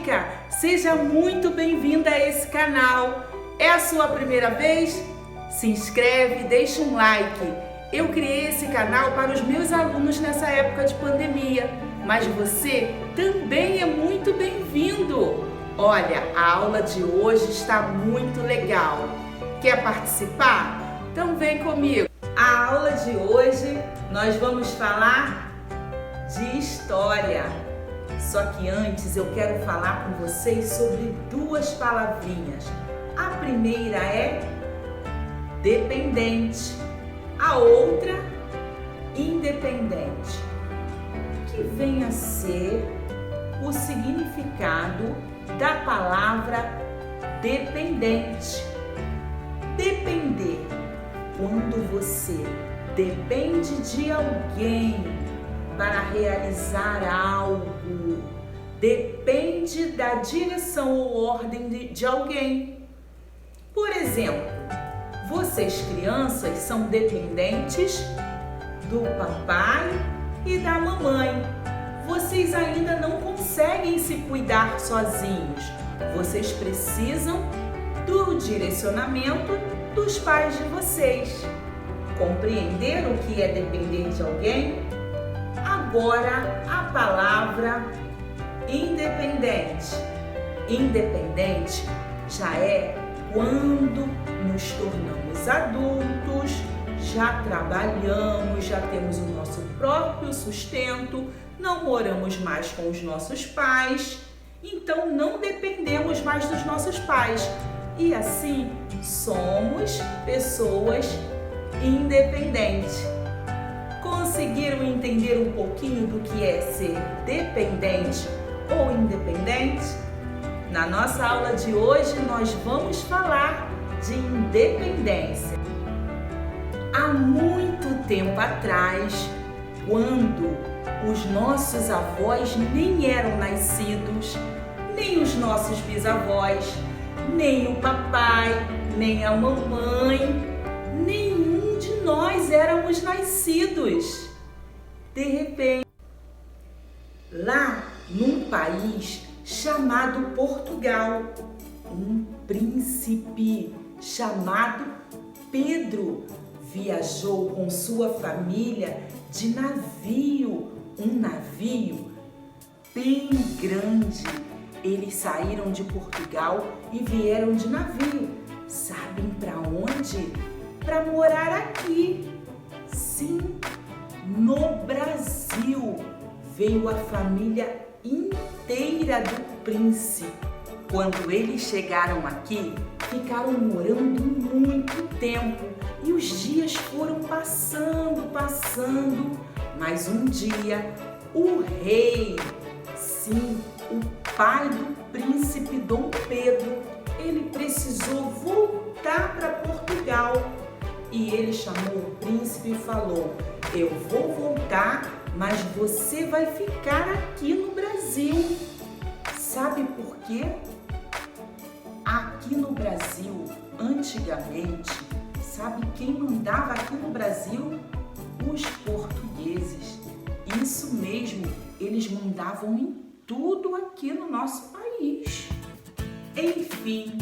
Mônica, seja muito bem-vinda a esse canal. É a sua primeira vez? Se inscreve, deixa um like. Eu criei esse canal para os meus alunos nessa época de pandemia, mas você também é muito bem-vindo. Olha, a aula de hoje está muito legal. Quer participar? Então vem comigo. A aula de hoje nós vamos falar de história. Só que antes eu quero falar com vocês sobre duas palavrinhas. A primeira é dependente, a outra independente, que vem a ser o significado da palavra dependente. Depender, quando você depende de alguém para realizar algo, depende da direção ou ordem de alguém. Por exemplo, vocês crianças são dependentes do papai e da mamãe. Vocês ainda não conseguem se cuidar sozinhos. Vocês precisam do direcionamento dos pais de vocês. Compreenderam o que é depender de alguém? Agora a palavra independente. Independente já é quando nos tornamos adultos, já trabalhamos, já temos o nosso próprio sustento, não moramos mais com os nossos pais, então não dependemos mais dos nossos pais. E assim somos pessoas independentes. Conseguiram entender um pouquinho do que é ser dependente ou independente? Na nossa aula de hoje nós vamos falar de independência. Há muito tempo atrás, quando os nossos avós nem eram nascidos, nem os nossos bisavós, nem o papai, nem a mamãe, nenhum de nós éramos nascidos. De repente, lá num país chamado Portugal, um príncipe chamado Pedro viajou com sua família de navio, um navio bem grande. Eles saíram de Portugal e vieram de navio. Sabem para onde? Para morar aqui. Sim, no Brasil. Veio a família inteira do príncipe. Quando eles chegaram aqui, ficaram morando muito tempo e os dias foram passando. Mas um dia, o rei, sim, o pai do príncipe Dom Pedro, ele precisou voltar para Portugal. E ele chamou o príncipe e falou: eu vou voltar, mas você vai ficar aqui no Brasil. Sabe por quê? Aqui no Brasil, antigamente, sabe quem mandava aqui no Brasil? Os portugueses. Isso mesmo, eles mandavam em tudo aqui no nosso país. Enfim,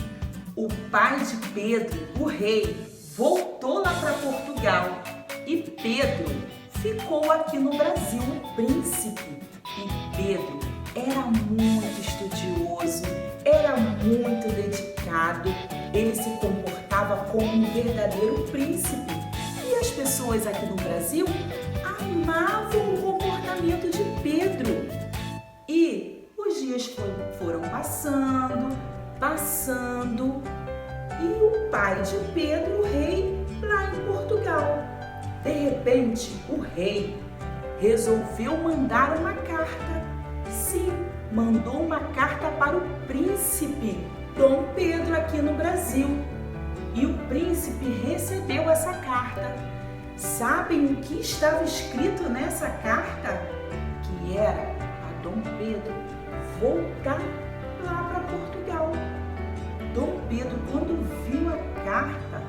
o pai de Pedro, o rei, voltou lá para Portugal e Pedro ficou aqui no Brasil, o príncipe. E Pedro era muito estudioso, era muito dedicado, ele se comportava como um verdadeiro príncipe. E as pessoas aqui no Brasil amavam o comportamento de Pedro. E os dias foram passando, e o pai de Pedro, o rei, lá em Portugal. De repente, o rei resolveu mandar uma carta. Sim, mandou uma carta para o príncipe Dom Pedro aqui no Brasil. E o príncipe recebeu essa carta. Sabem o que estava escrito nessa carta? Que era a Dom Pedro voltar lá para Portugal. Dom Pedro, quando viu a carta,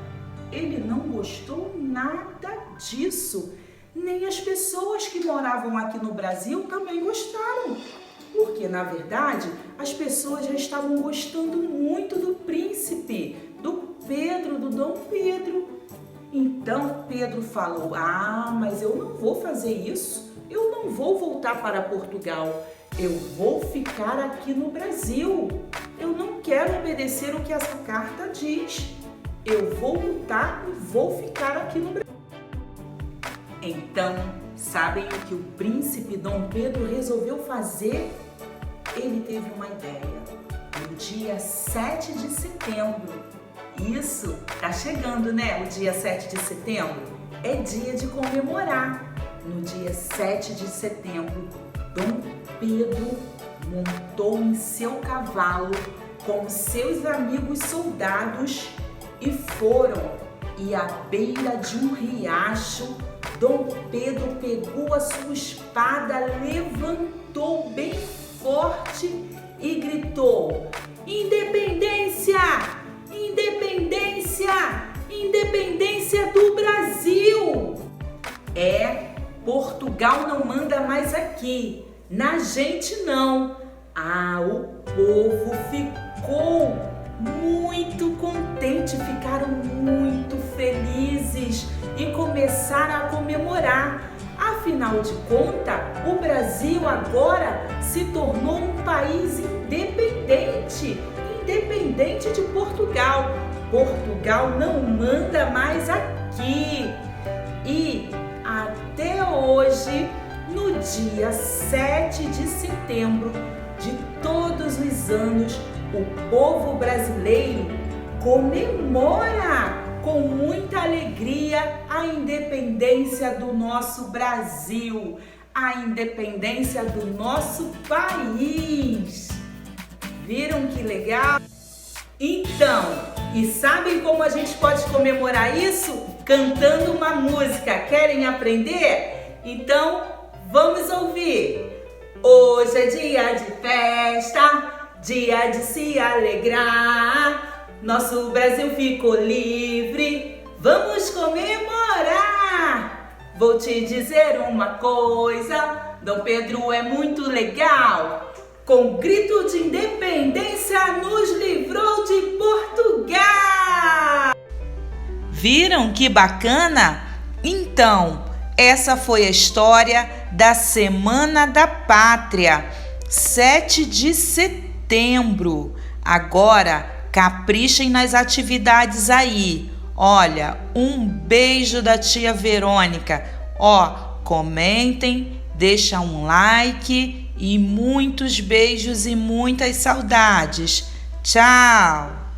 ele não gostou nada disso. Nem as pessoas que moravam aqui no Brasil também gostaram. Porque, na verdade, as pessoas já estavam gostando muito do príncipe, do Pedro, do Dom Pedro. Então Pedro falou: mas eu não vou fazer isso, eu não vou voltar para Portugal, eu vou ficar aqui no Brasil. Eu não quero obedecer o que essa carta diz. Eu vou lutar e vou ficar aqui no Brasil. Então, sabem o que o príncipe Dom Pedro resolveu fazer? Ele teve uma ideia. No dia 7 de setembro, isso, tá chegando, né? O dia 7 de setembro é dia de comemorar. No dia 7 de setembro, Dom Pedro montou em seu cavalo com seus amigos soldados e foram. E à beira de um riacho, Dom Pedro pegou a sua espada, levantou bem forte e gritou: Independência! Independência! Independência do Brasil! Portugal não manda mais aqui, na gente não. O povo ficou muito contente, ficaram muito felizes e começaram a comemorar. Afinal de contas, o Brasil agora se tornou um país independente, independente de Portugal. Portugal não manda mais aqui. E até hoje, no dia 7 de setembro de todos os anos, o povo brasileiro comemora com muita alegria a independência do nosso Brasil, a independência do nosso país. Viram que legal? Então, e sabem como a gente pode comemorar isso? Cantando uma música. Querem aprender? Então, vamos ouvir. Hoje é dia de festa, dia de se alegrar. Nosso Brasil ficou livre, vamos comemorar. Vou te dizer uma coisa, Dom Pedro é muito legal. Com grito de independência nos livrou de Portugal. Viram que bacana? Então, essa foi a história da Semana da Pátria, 7 de setembro. Agora, caprichem nas atividades aí. Olha, um beijo da tia Verônica. Comentem, deixa um like e muitos beijos e muitas saudades. Tchau!